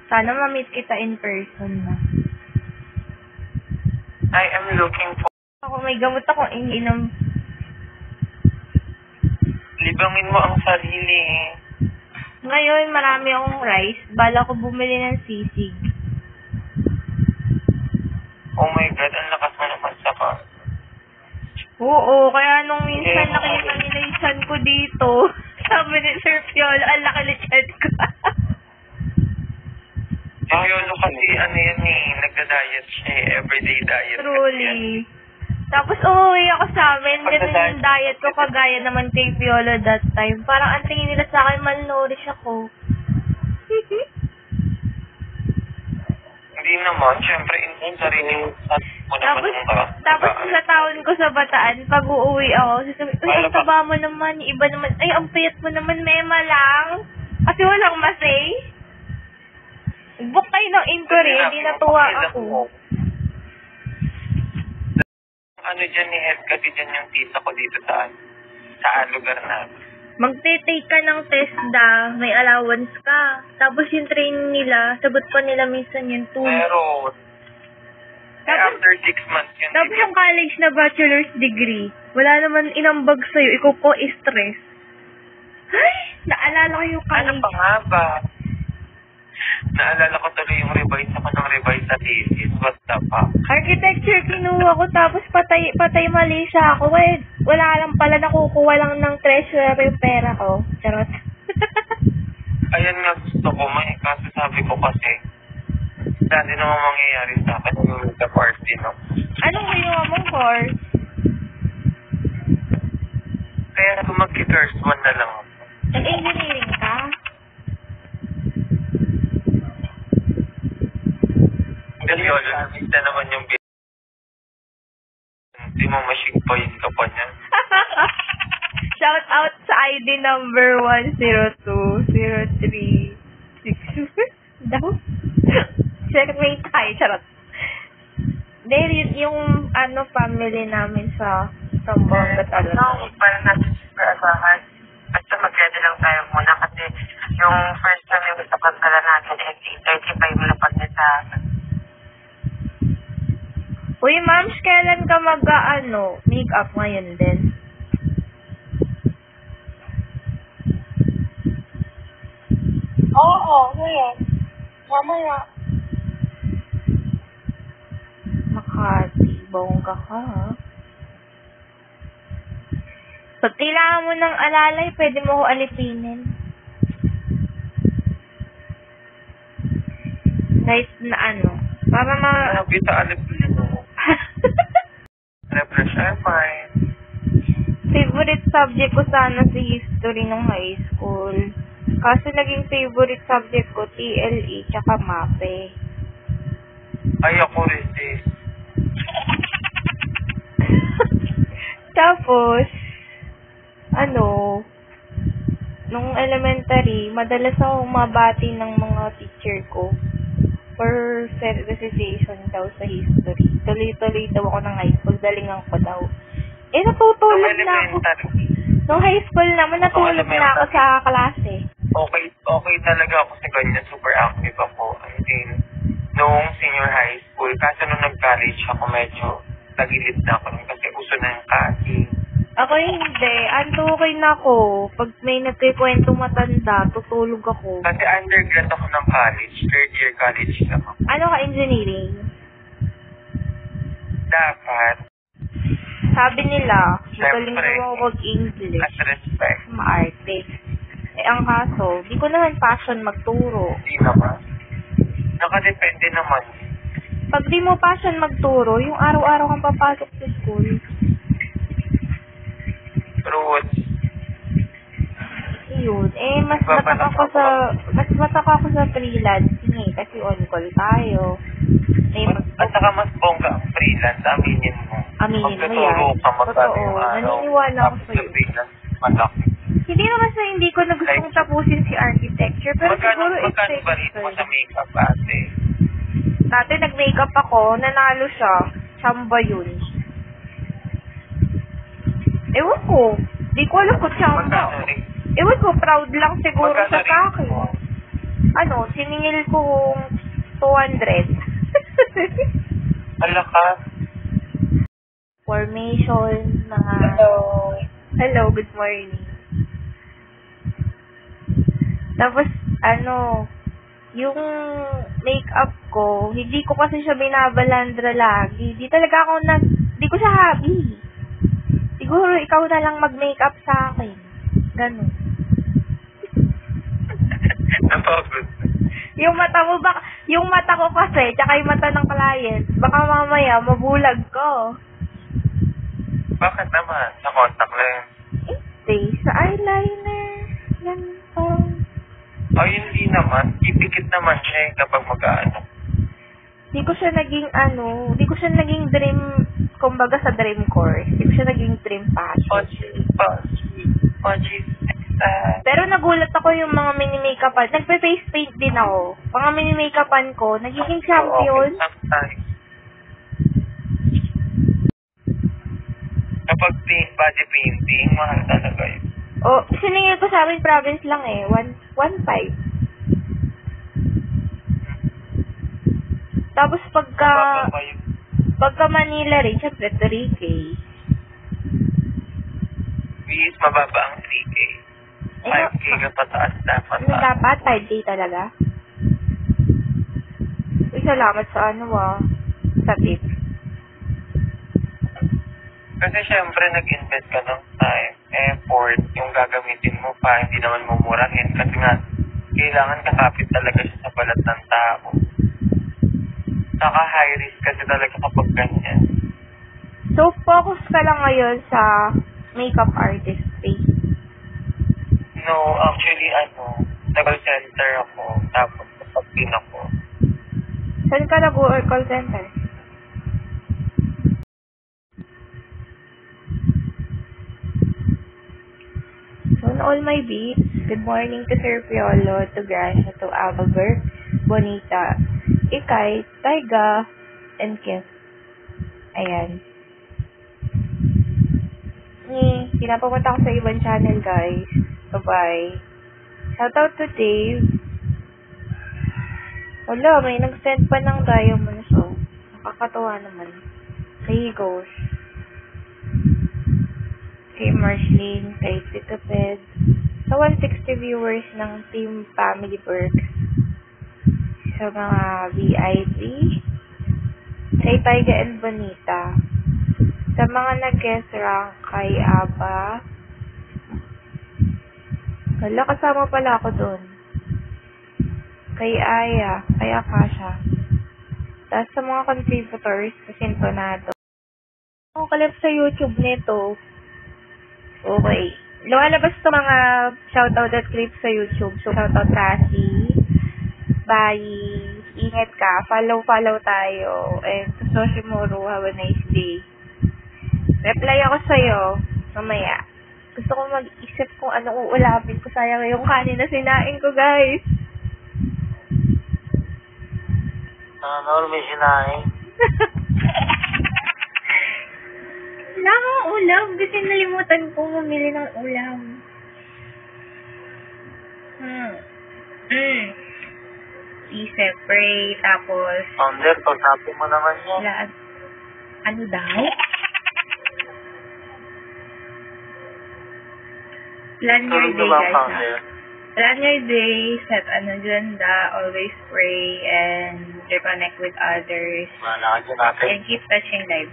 Sana ma-meet kita in person na. I am looking for... Ako may gamot akong iniinom. Libangin mo ang sarili. Ngayon, marami akong rice. Bala ko bumili ng sisig. Oh my God, ang lakas mo naman sa ka. Oo, kaya nung minsan nakita nila yung chan ko dito, sabi ni Sir Piolo, ang laki ni chan ko. Yung Yolo kasi ano yan eh, nagda-diet siya eh, everyday diet. Truly. Tapos uuwi ako sa amin, ganun yung diet ko, kagaya naman kay Piolo that time. Parang ang tingin nila sa akin, malnourished ako. Hindi naman, syempre, yung sarili mo naman Tapos sa taon ko sa Bataan, pag uuwi ako, sasabi, uy, ang taba mo naman, iba naman, ay, ang payat mo naman, mema lang. Kasi walang masay. Book tayo ng inquiry, hindi natuwa ako. Ano dyan ni Head kasi dyan yung tita ko dito sa lugar na. Magte-take ka ng TESDA, may allowance ka. Tapos yung training nila, sagot pa nila minsan yung 2. Pero, after 6 months yun. Tapos yung college na bachelor's degree, wala naman inambag sa'yo, ikaw po stress. Ay, naalala ko yung college. Ano pa nga ba? Naalala ko tuloy yung revise ako ng revise sa thesis. What the fuck? Architecture kinuha ko, tapos patay mali siya ako. Eh, wala lang pala, nakukuha lang ng treasurer yung pera ko. Charot. Ayan nga gusto ko, may kaso sabi ko kasi, dati naman mangyayari sa akin yung the party, no? Anong kinuha mong course? Kaya kung mag-first one na lang ako. Nag-engineering ka? Kasi yun, na naman yung hindi mo masigpayin ka pa niyan. Shout out sa ID number 1020362. Daw? Checkmate tayo, charot. Dahil yung family namin sa Zamboanga talaga. No, parang natin sa asahan. Basta mag-ready lang tayo muna kasi yung first time yung gusto ko pala natin, 35 na pag sa Uy, ma'am, kailan ka make-up ngayon din? Oo, ngayon. Mamaya. Makati, bongga ka, ha? Pag kailangan mo ng alalay, pwede mo ko alipinin. Kahit na para Kita alipinin mo. Refresh your mind. Favorite subject ko sana si history nung high school. Kaso naging favorite subject ko, TLE, tsaka MAPE. Ay, ako rin sis. Tapos, nung elementary, madalas akong mabati ng mga teacher ko for recitation daw sa history. Tuloy-tuloy daw ako ng high school, dalingan ko daw. Natutulog na ako. Nung high school naman, natulog na ako sa klase. Okay talaga ako sa ganyan. Super active ako. And then, noong senior high school, kasi nung nag-college ako, medyo nagilid na ako kasi uso na yung kasi. Ako hindi. Antukoy na ako. Pag may nagkikwentong matanda, tutulog ako. Kasi undergrad ako ng college. Third year college lang ako. Ano ka, engineering? Dapat. Sabi nila, magaling Siyempre, daw ako mag-English. at respect. Maarte. Ang kaso, di ko naman passion magturo. Hindi naman. Nakadepende naman. Pag di mo passion magturo, yung araw-araw kang papasok sa school. Truth. Yun. Mas mataka ako sa freelancing kasi on call tayo. At saka mas bongga ang freelance, aminin mo. Aminin mo yan. Magtuturo ka magkano yung naniniwala ako sa'yo. freelance, malaki. Hindi naman sa hindi ko na gustong tapusin si architecture, pero siguro magkano ba rito mo sa makeup ate? Dati nag-makeup ako, nanalo siya. Chamba yun. Ewan ko. Di ko alam kung chamba. Ewan ko, proud lang siguro siya sa akin. siningil kong 200. Ala ka. Formation, mga... Hello, good morning. Tapos, yung makeup ko, hindi ko kasi siya binabalandra lagi. Di ko siya hobby. Siguro ikaw na lang mag-makeup sa akin. Ganun. Napagod. Yung mata ko kasi, tsaka yung mata ng client, baka mamaya mabulag ko. Bakit naman? Sa contact lens? Sa eyeliner. Yan po. Ay, hindi naman. Ipikit naman siya kapag mag-ano. Di ko siya naging dream, kumbaga sa dream course. Di ko siya naging dream passion. Pero nagulat ako yung mga mini-makeupan. Nagpe-face paint din ako. Mga mini-makeupan ko, nagiging champion. Okay, sometimes. Kapag body painting, mahal talaga yun. Siningil ko sa amin province lang 1.5. Tapos pagka Manila rin, syempre 3K. Please, mababa ang 3K. 5K ka pataas dapat. Dapat 5K talaga? Uy, salamat sa sa tip. Kasi syempre, nag-invest ka ng time, effort, yung gagamitin mo pa, hindi naman mumurahin. Kasi nga, kailangan kakapit talaga siya sa balat ng tao. Saka high risk kasi talaga kapag ganyan. So, focus ka lang ngayon sa makeup artist space? No, actually, nag-call center ako, tapos napag-pin ako. Saan ka nag-call center? So, on all my beats, good morning to Sir Piolo, to Gracia, to Albert, Bonita, Ikay, Taiga, and Kef. Ayan. Pinapapunta ko sa ibang channel, guys. Bye-bye. Shoutout to Dave. Wala, may nag-send pa ng diamonds, nakakatawa naman. Kay Ghost. Kay Marceline, kay Tito Ped, sa 160 viewers ng Team Family Perks, sa mga VIP, kay Taiga and Bonita, sa mga nag-guest rank kay Aba, kasama pala ako dun, kay Aya, kay Akasha, tapos sa mga contributors sa Sintonado. Ako kalap sa YouTube nito. Okay. Lumalabas to mga shoutout at clips sa YouTube. So, shoutout Cassie. Bye. Ingat ka. Follow tayo. And to Soshimuro, have a nice day. Reply ako sa'yo. Mamaya. Gusto ko mag-isip kung ano uulapin ko. Sayang yung kanin na sinain ko, guys. Ano may sinain? Wala akong ulam kasi nalimutan ko bumili ng ulam. Please pray, tapos... Founder, pag-tapin mo naman yan. Ano daw? Plan your day, guys. Plan your day, set an agenda, always pray, and reconnect with others. Wala ka dyan natin. And keep touching lives.